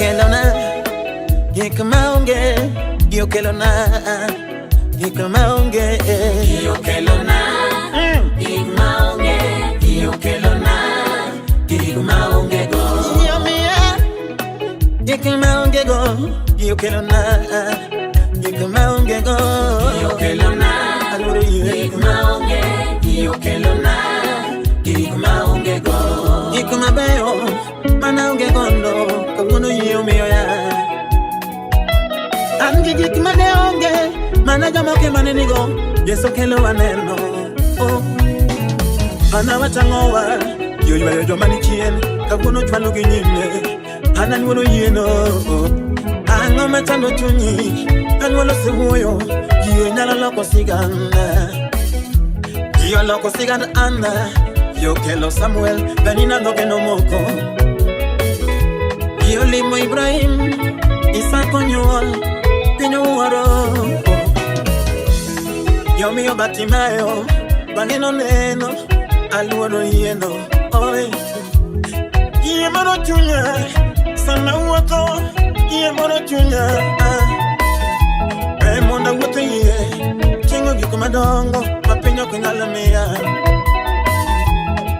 kelona, yekamaunge, yo kelona, yekamaunge, yo kelona, yekamaunge, yo kelona, yekamaunge go, yo mia, yekamaunge go, yo kelona, yekamaunge go, yo kelona, yekamaunge, yo kelona, yekamaunge go, yekamabeo, manaunge gondo, kamuno yo mia. Angi jikimane onge, manaja moke manenigo, yeso kelo waneno. Oh, ana wachangowa, yo yo yo manichien, kabuno chwalu ginyine, ana nwono yeno. Ango machando chunyi, anwolo sewoyo, ye nyala loko sigana, yo loko sigana anda, yo kelo Samuel, benina noke no moko, yo limo Ibrahim, Isa konyol. Yo mio Batimayo, bangeno neno, aluoro yeno, oi. Ye moro chunya, sana uwako, ye moro chunya, monda wote ye, chingo giko madongo, mapinyo kunalamea.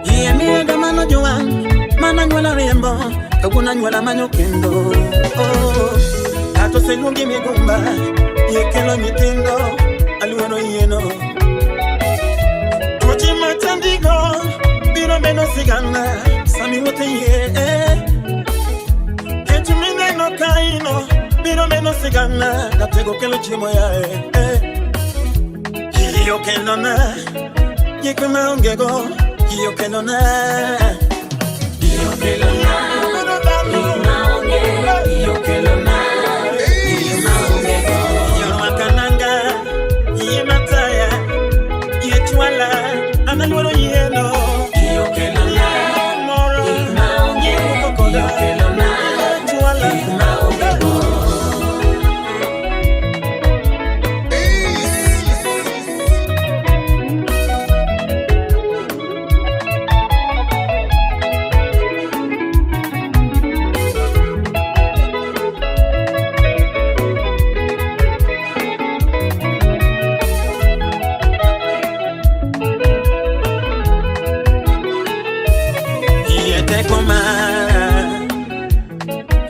Ye miye gamano juan, mana nywala rembo, kaguna nywala manyo kendo, oh. Ato selungi migumba, yekelo nyitindo, aluano yeno. Tochi matandigo, biro meno sigana, sami wote ye. Ketu mine no kaino, biro meno sigana, natego kelo chimo ya Yo kelona, yekema ongego, yo kelona. Yo kelona, yekema ongego, yo kelona. Analuoro yeno, yo kelona, moro, imaunge, yo kelona, chuala, imaunge.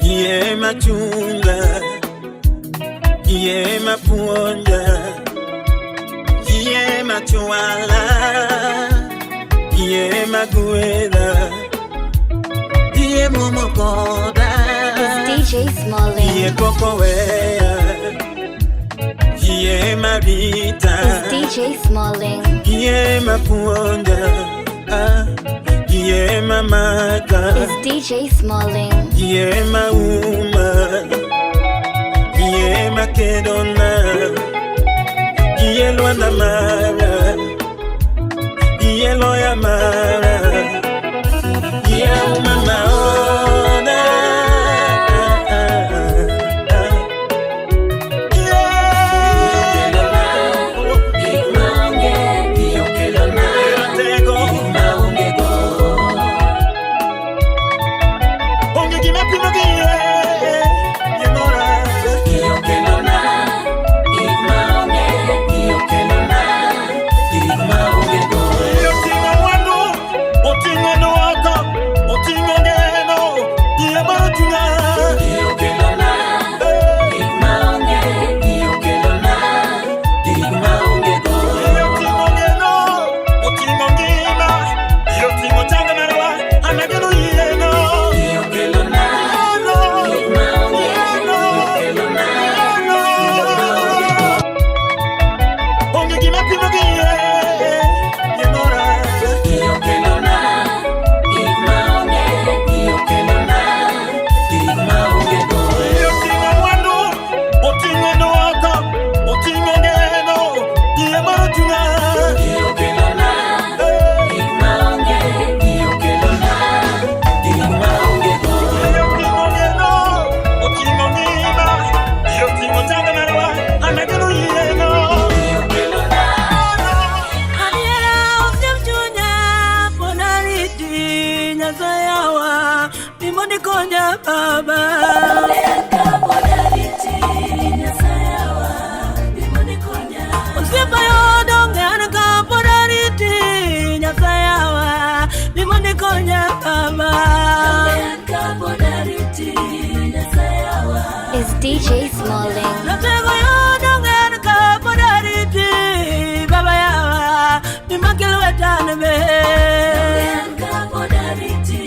Ye machunga, ye mapuonja, ye machuala, ye maguela, ye momokoda, it's DJ Smalling, ye kokowea, ye marita, it's DJ Smalling, ye mapuonja. Ye mamaka, it's DJ Smalling, ye mauma, ye makedona, ye luana mara, ye loya mara, ye umamaona. DJ Smalling. Natego yodongen ka podariti baba yawa nimakil wetane be. Yodongen ka podariti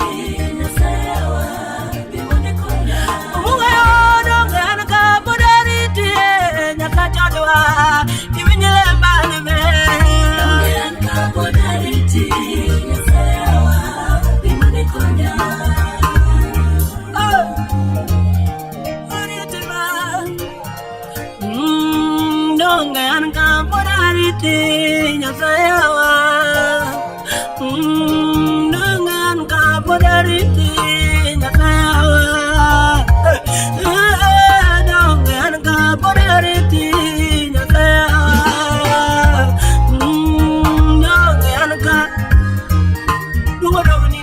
nasayawa bimonikonya. Munga yodongen ka podariti nyakachadwa ibinyele mbali be. Yodongen ka podariti nasayawa bimonikonya. Dongan kapodariti nyasayawa. Dongan kapodariti nyasayawa. Dongan kapodariti nyasayawa. Dongan ka dungo dogni.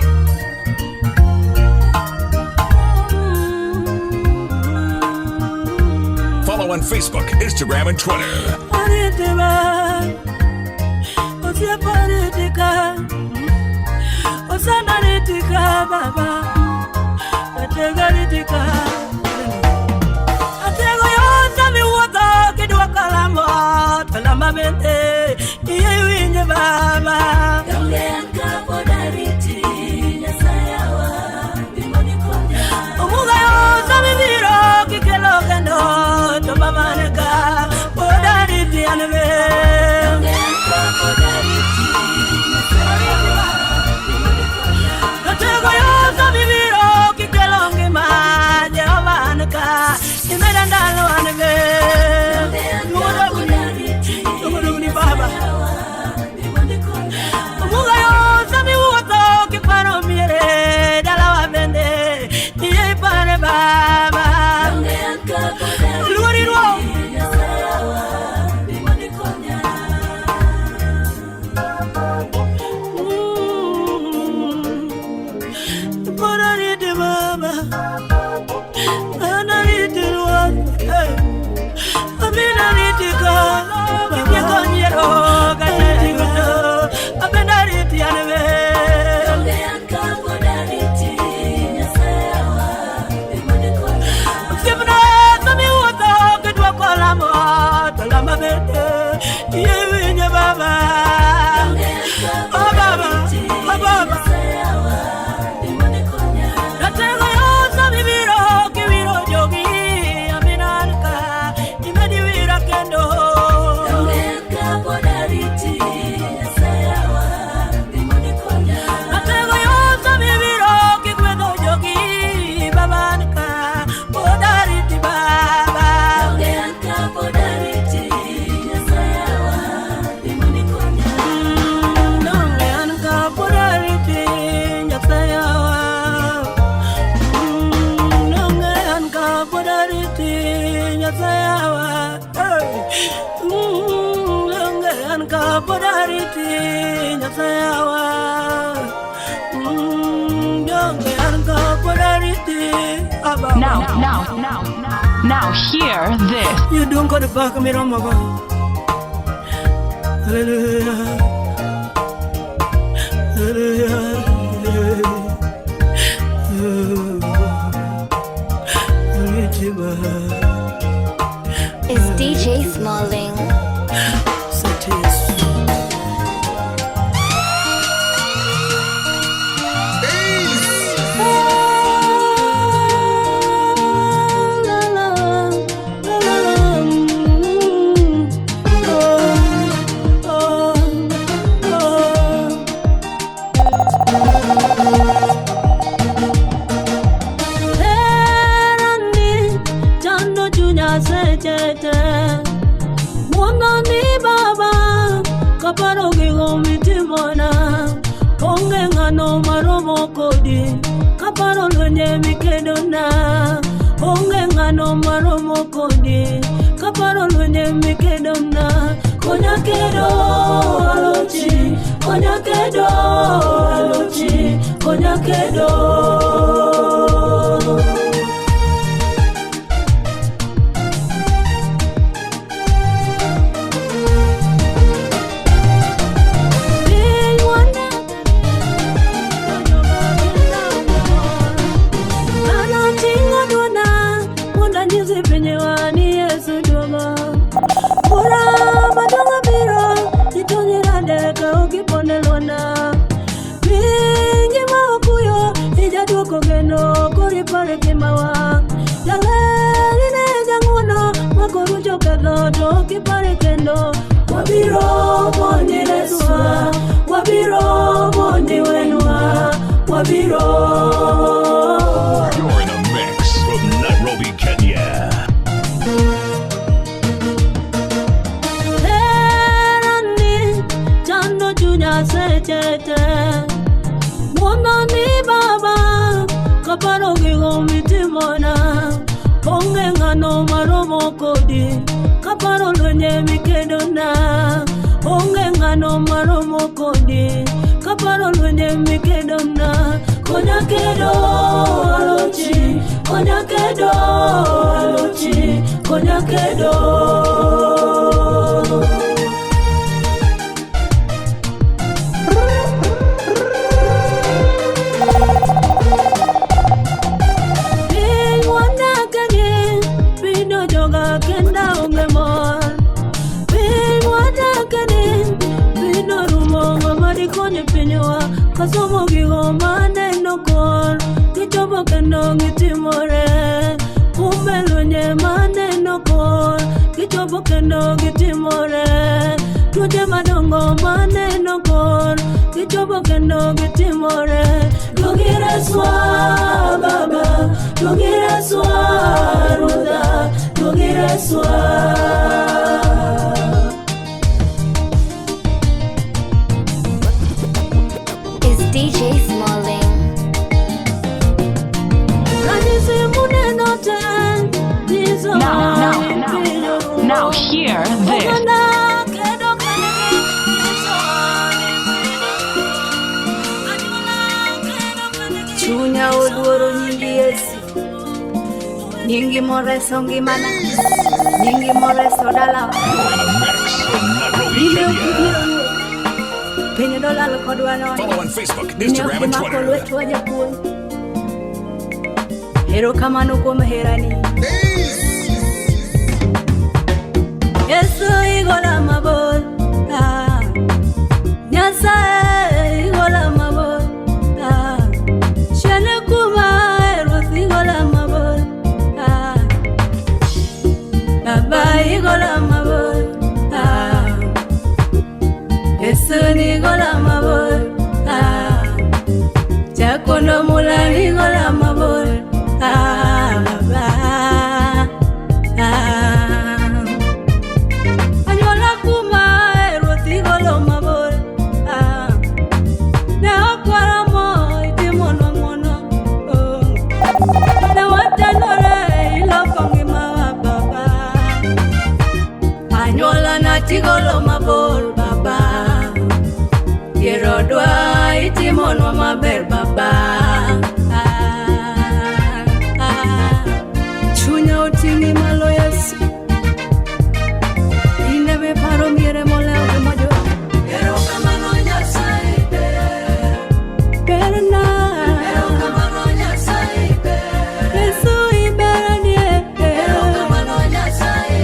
Follow on Facebook, Instagram, and Twitter. Now hear this. You don't go to back of me, Ramaga. Hallelujah. Hallelujah. It's DJ Smalling. Kaparo lunye mikedona, onge ngano maromo kodi. Kaparo lunye mikedona, konya kedo alochi, konya kedo alochi, konya kedo. Penye Oyo kadho to kipare kendo. Wabiro mondi Reswa, wabiro mondi wenwa, wabiro. You're in a mix from Nairobi, Kenya. Terani, chando chunya sechete. Mwana mi baba, kaparo gigomi timona. Onge ngano maromo kodi, kaparo lwenye mikedona. Onge ngano maromo kodi, kaparo lwenye mikedona. Konya kedo alochi, konya kedo alochi, konya kedo. Kasomo gigo mane no kor, kichobo kendo gitimore. Umelunye mane no kor, kichobo kendo gitimore. Tuje madongo mane no kor, kichobo kendo gitimore. Dogire swa baba, dogire swa ruda, dogire swa. DJ Smalling. Now hear this. Chunya oluoro nyingi Yesu, nyingi moreso ngimana, nyingi moreso dala. You're in a mix from Nairobi, Kenya. Penyo dolalo kodwa no. Follow on Facebook, Instagram, and Twitter. Hero kamano kuom herani. Yesu igola mabor, Nyasaye igola mabor, Shane kuma Ruth igola mabor, Baba igola mabor, Yesu igola mabor, Jakono mula igola mabor, Baba. Tigolo mabor baba, yerodwa itimonwa maber baba. Chunya otingi malo Yesu, inebe paro miere moleo de mojo. Ero kamano Nyasaye berna, ero kamano Nyasaye Yesu iberanie, ero kamano Nyasaye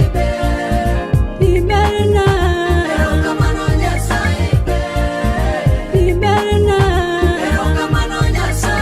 iberna, ero kamano Nyasaye iberna, ero kamano Nyasaye.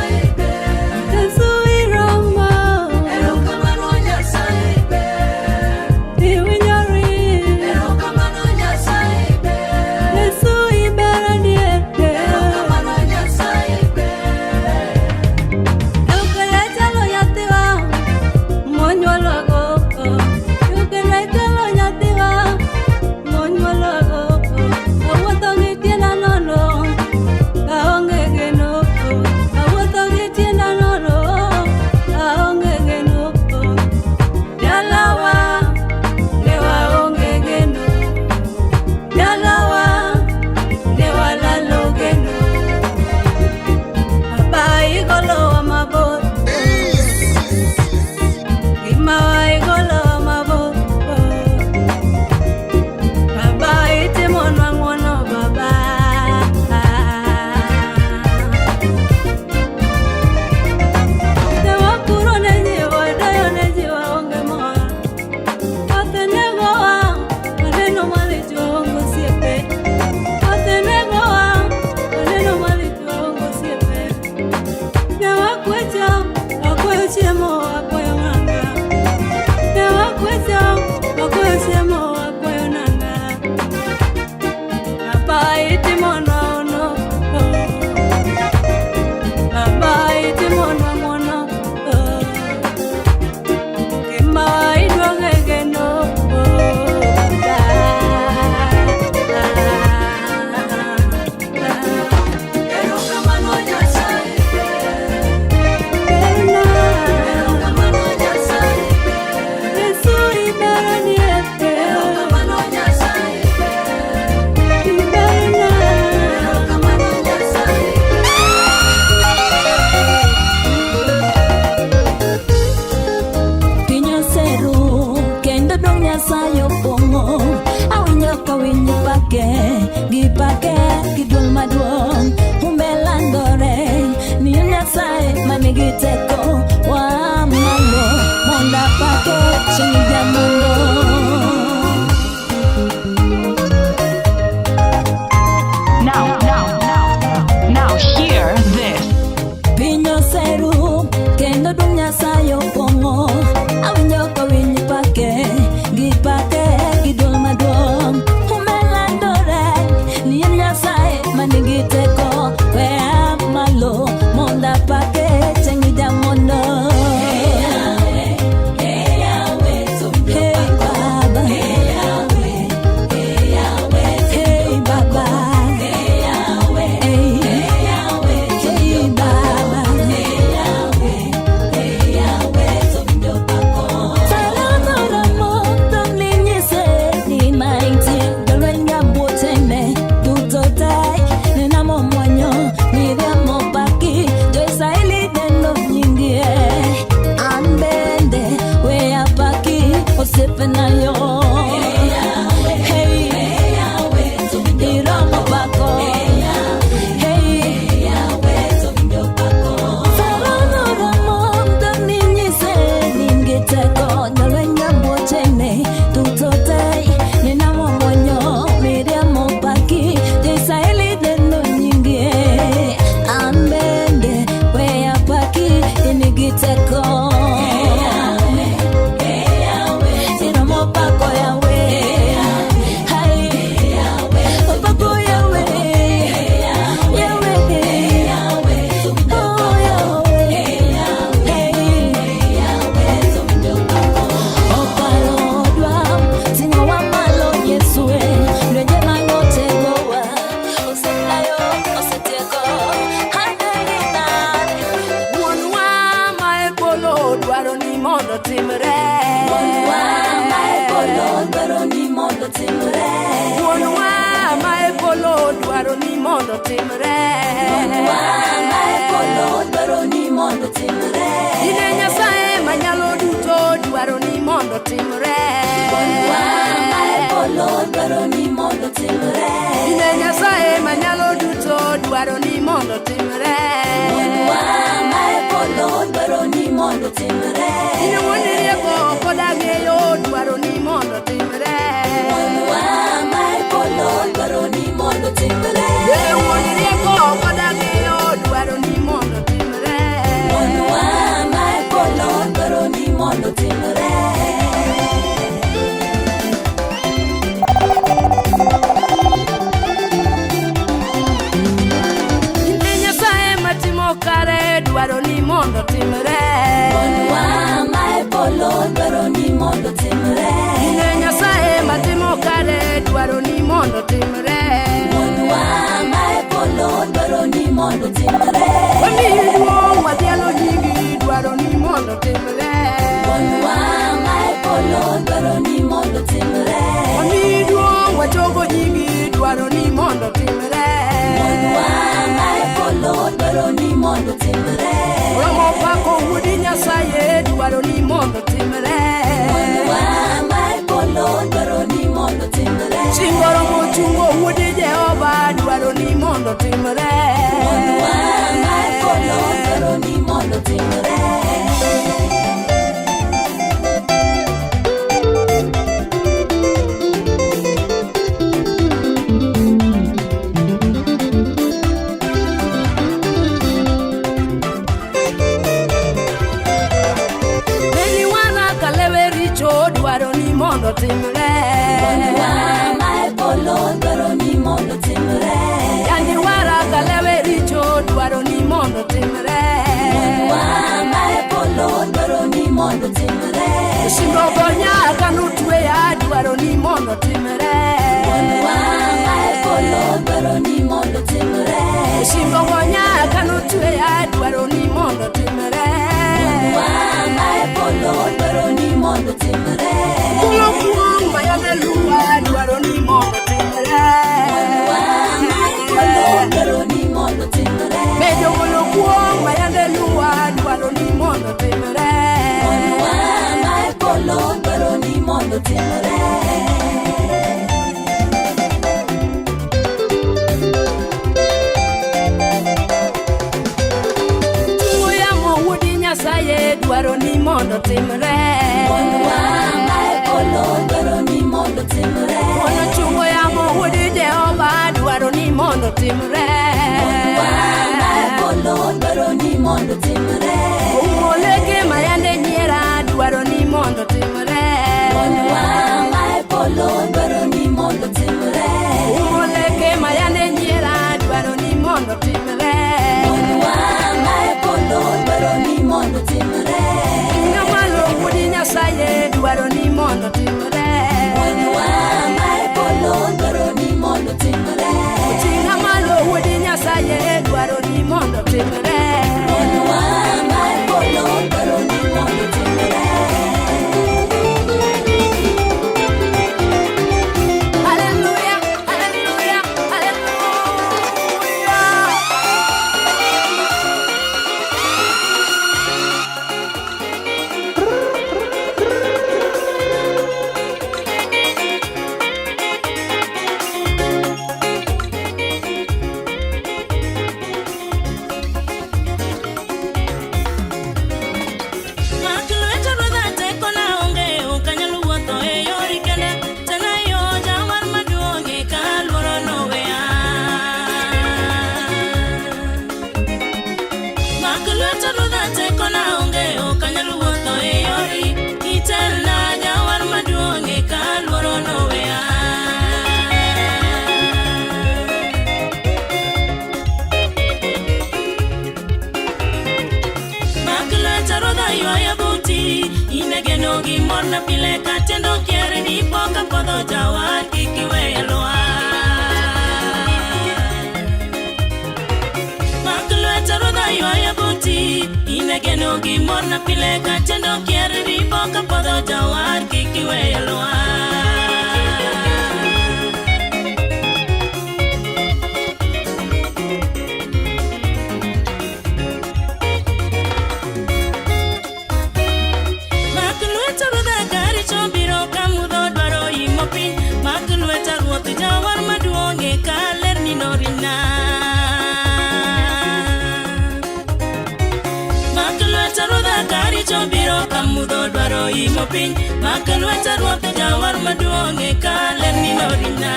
Nyasaye opong'o awinjo kawinjo pake gidwol maduong' umelandore ni Nyasaye manigi teko wa malo monda pake chingi jamondo. Now hear this. Pinyo seru kendo dum Nyasaye opong'o awinjo kawinjo pake gidwol maduong' umelandore ni Nyasaye manigi teko wea malo monda pake chingi jamondo. Chingoro mochungo wude Jehova dwaro ni mondo timre. Beni wana kalewe richo dwaro ni mondo timre. Yani wara kalewe richo dwaro ni mondo timre. Shingo gonya kanutwe ya dwaro ni mondo timre. Shingo gonya kanutwe ya dwaro ni mondo timre. Kulo kuong mayane luwa dwaro ni mondo timre. Mejo kulo kuong mayane luwa dwaro ni mondo timre. mondo timore. Nyasaye dwaro ni mondo timre. Mondo wanga e polo dwaro ni mondo timre. Mondo chungo yamo wuodi Jehova dwaro ni mondo timre. Mondo wanga e polo dwaro ni mondo timre. Umoleke mayande nyiera dwaro ni mondo timre. Mondo wanga e polo dwaro ni mondo timre. Umoleke mayande nyiera dwaro ni mondo timre. Mondo wanga e polo dwaro ni mondo timre. Ngamalo wuodi Nyasaye dwaro ni mondo timre. Mondo wanga e polo dwaro ni mondo timre. Ngamalo wuodi Nyasaye dwaro ni mondo timre. Mondo wanga e polo dwaro ni mondo timre. Hallelujah, hallelujah, hallelujah. Morna pile katendo kiere ni poka podo jawar kikiwe loa Maklo etaro da yoya buti Inegeno gi morna pile katendo kiere ni poka podo jawar kikiwe loa Jawar maduonge kaler ni norina Makalweta rodha kari chobiro kamudo dwaro imo piny Makalweta rodha jawar maduonge kaler ni norina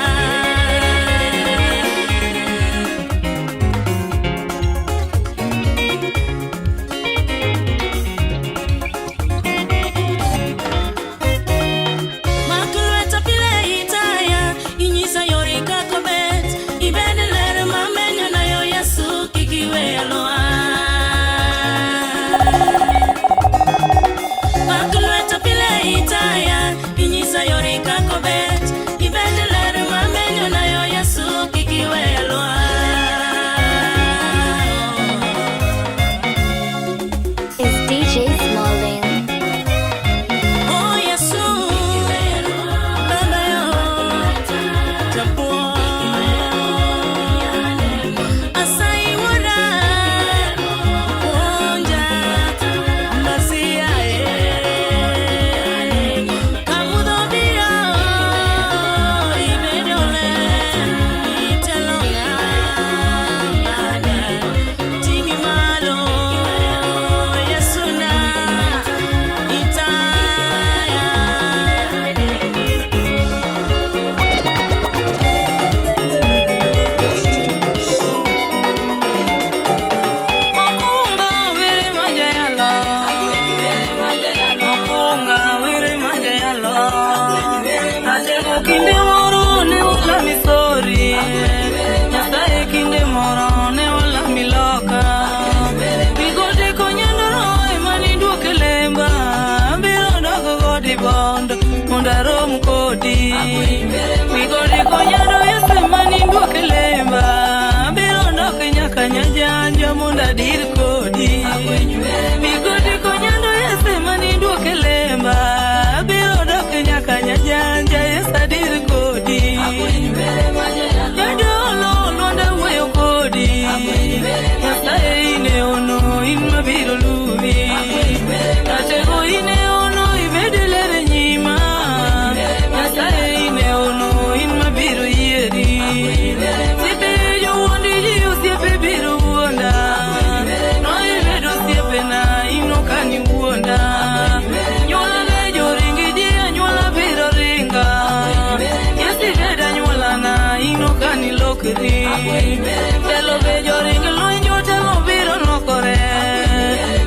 Telo bejo ring luenyo telo biro lokore.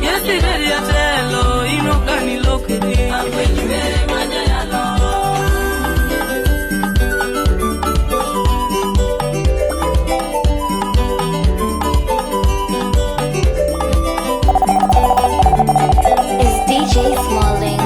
Yesi beria telo inokani lokiri. It's DJ Smalling.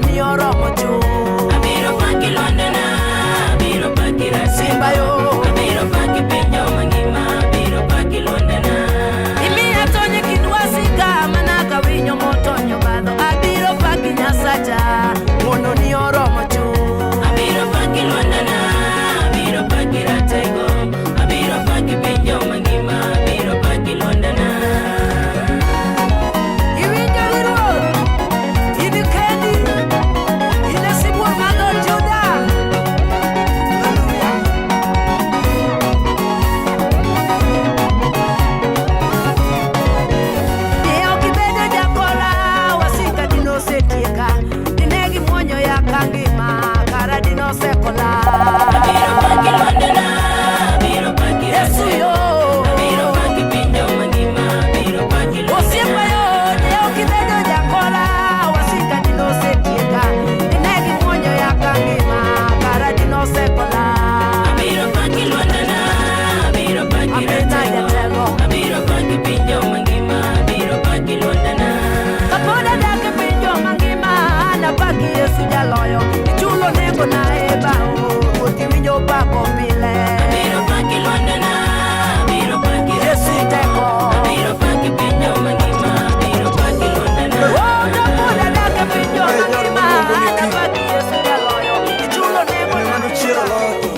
Ni oromo chu. Abiro paki London, abiro paki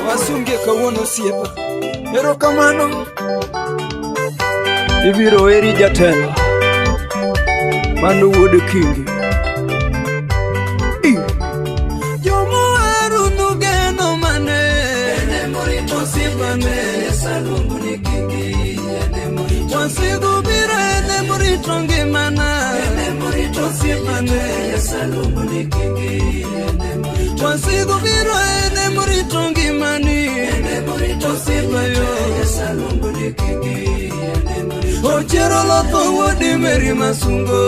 Wasunge kawuono siepa. Erokamano. Ibiro eri jatelo. Mano wuod kingi. Jomo aru nugeno mane. Ene morito sibane. Salungu ni kingi. Ene morito. Wasigu bira ene morito ngimana. Ene morito sibane. Salungu ni kingi. Ene morito. Wasigu bira ene morito ngimani. Ene morito sibayo. Salungu ni kingi. Ochero loto wodi meri masungo.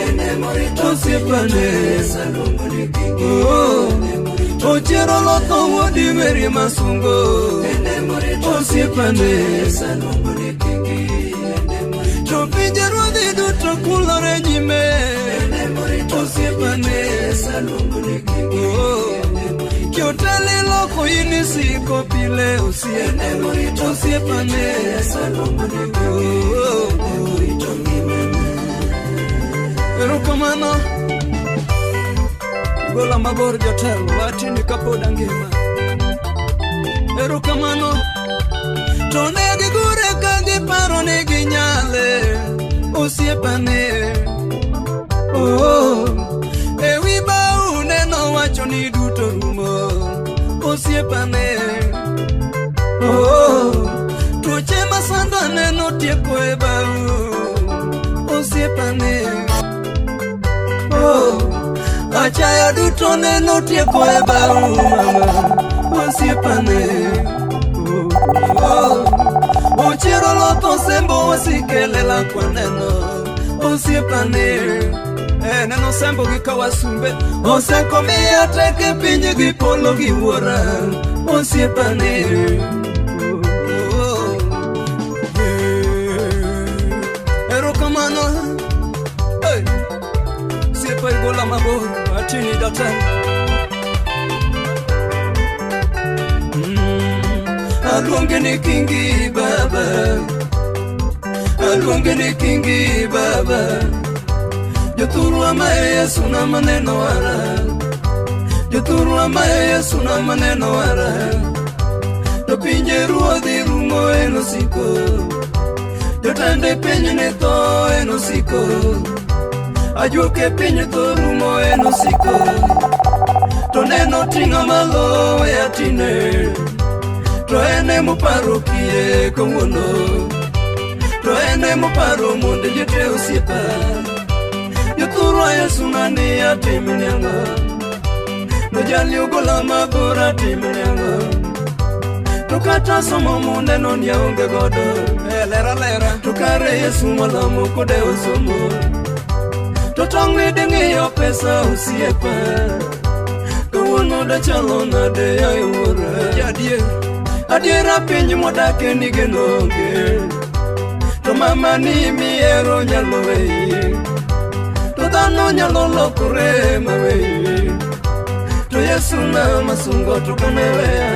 Ene morito sibane. Salungu ni kingi. Ochero loto wodi meri masungo. Ene morito sibane. Salungu ni kingi. Tropinjero di duto kulore nyime. Ene morito sibane. Salungu ni kingi. Kyotale loko inisi kopile usie. Ene morito sibane. Salungu ni kingi. Erokamano. Gola mabor jotelo watini kapoda ngima. Erokamano. To negi gure kagi paro negi nyale. Osiepane. Ewi bau neno wacho ni duto rumo. Osiepane. Tuoche masanda neno tieko e bau. Osiepane. Achaya duto neno tieko e bau mama. Osiepane. Ochero loto sembo wasikelela kwa neno. Osiepane. Neno sembo gikawasumbe. Oseko miya teke pinye gipolo giwora. Osiepane. Erokamano. Hey. Siepa igola mabor atini datan. Aluonge ni kingi baba. Aluonge ni kingi baba. Joturu ama Yesu na maneno wara. Joturu ama Yesu na maneno wara. Topinje ruodhi rumo enosiko. Jotende penye ne to enosiko. Ajuoke pinye to rumo enosiko. To neno tinga malo e atine. To ene moparo kie kawuono. To ene moparo monde jete osiepa. Joturu Yesu nani atimne ang'o. To jali ogola mabor atimne ang'o. To kata somo monde non yaonge godo. Lera. To kare Yesu malamo kode osomo. To tong'e deng'eyo pesa osiepa. Kawuono da chalo nade yayora. Adiera piny modake nige nonge. To mama ni miero nyalo weyi. To dhano nyalo lokore maweyi. To Yesu na masungo to kaneweya.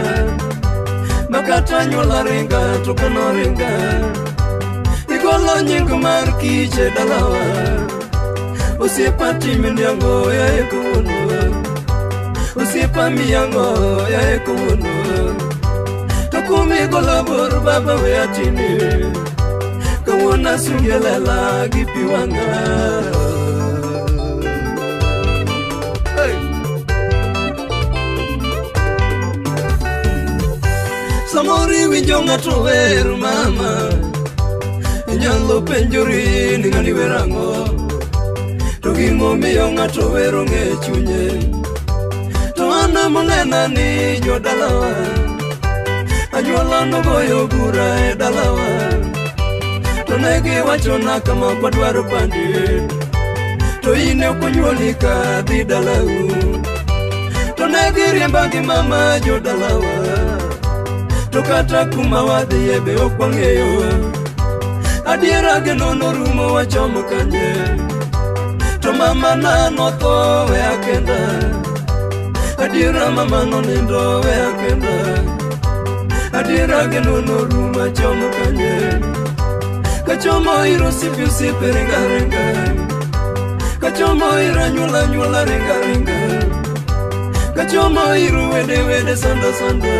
Makata nyola ringa to kanoringa. Igolo nying mar kiche dalawa. Osiepa timini yango ya ekuno. Osiepa mi yango ya ekuno. Tokumi gola bor baba we atini. Kawona sungelela gipiwanga. Hey. Samori winjo ng'ato wer mama. Nyalo penjori ni ng'ani werango. To gimomiyo ng'ato wero ng'e chunye. To ana monena ni jodalawa. Anyuola nogoyo bura e dalawa. To negi wachona kama kwadwaro pandi. To ine okonyuoli ka dhi dalau. To negi riemba gi mama jodalawa. To kata kuma wadhiye be ok wang'eyo. Adiera genono rumo wachomo kanye. To mama na notho we akenda. Adiera mama no nindo we akenda. Adiera genono rumo wachomo kanye. Kachomo iro sipi usipi ringa ringa. Kachomo iro nyula nyula ringa ringa. Kachomo iro wede wede sanda sanda.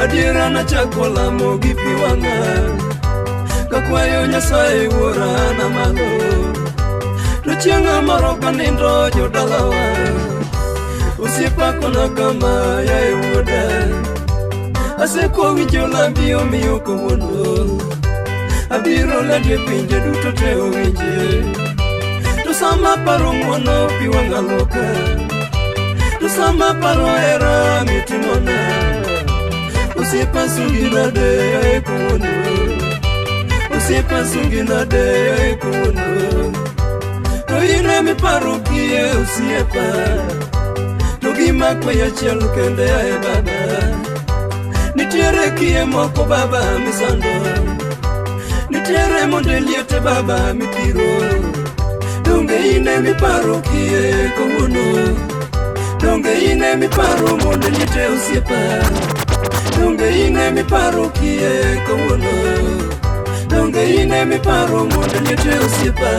adiera na chako lamo gi pi wang'a kakwayo Nyasaye wuora na malo to chieng' moro kanindo jodalawa osiepa kona kama yae wuoda aseko winjo lambi omiyo kawuono abiro ladie pinje duto te owinje to sama paro ng'wono pi wang'a loka to sama paro hera mitimona osiepa sungi nade yae kawuono osiepa sungi nade yae kawuono to ine mi paro kie osiepa to gima kweya chiel kende yae baba nitiere kie moko baba misando nitiere monde liete baba mipiro donge ine mi paro kie kawuono donge ine mi paro monde liete osiepa donge ine mi paro kie kawuono donge ine mi paro monde liete osiepa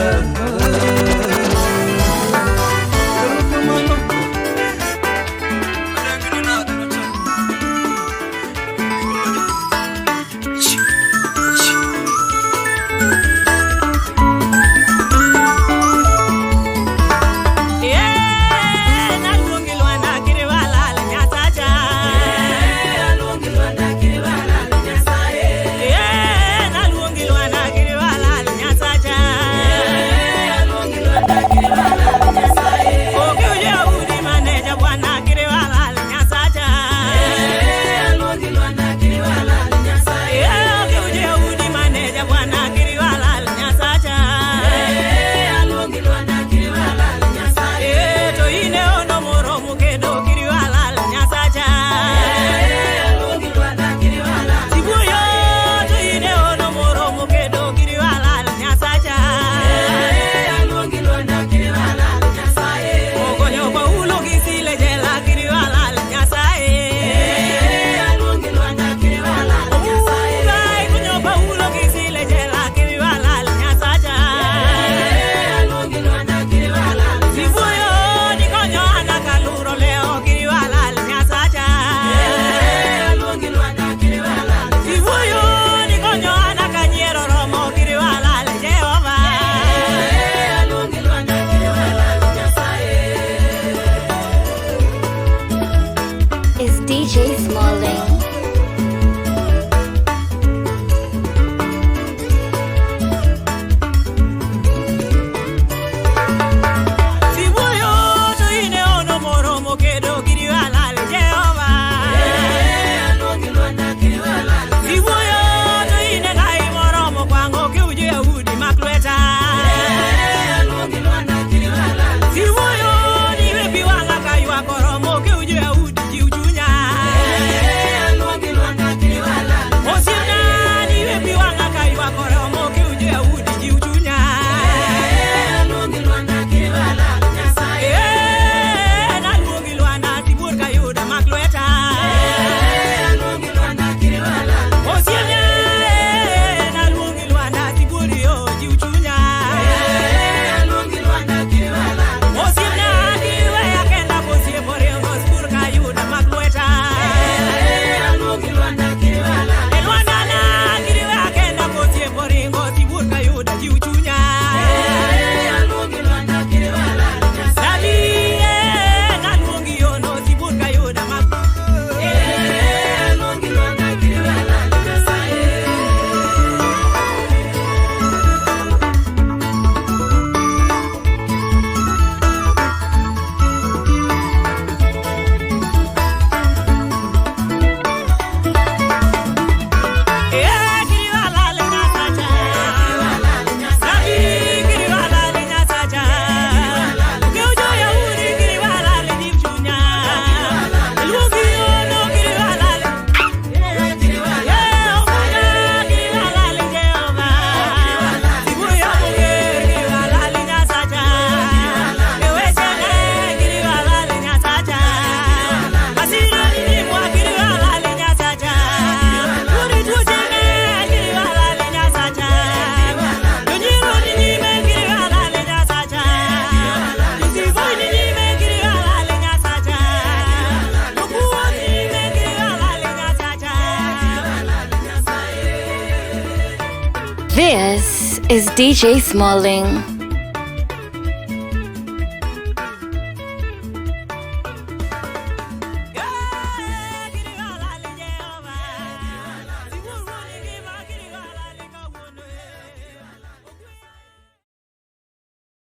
This is DJ Smalling.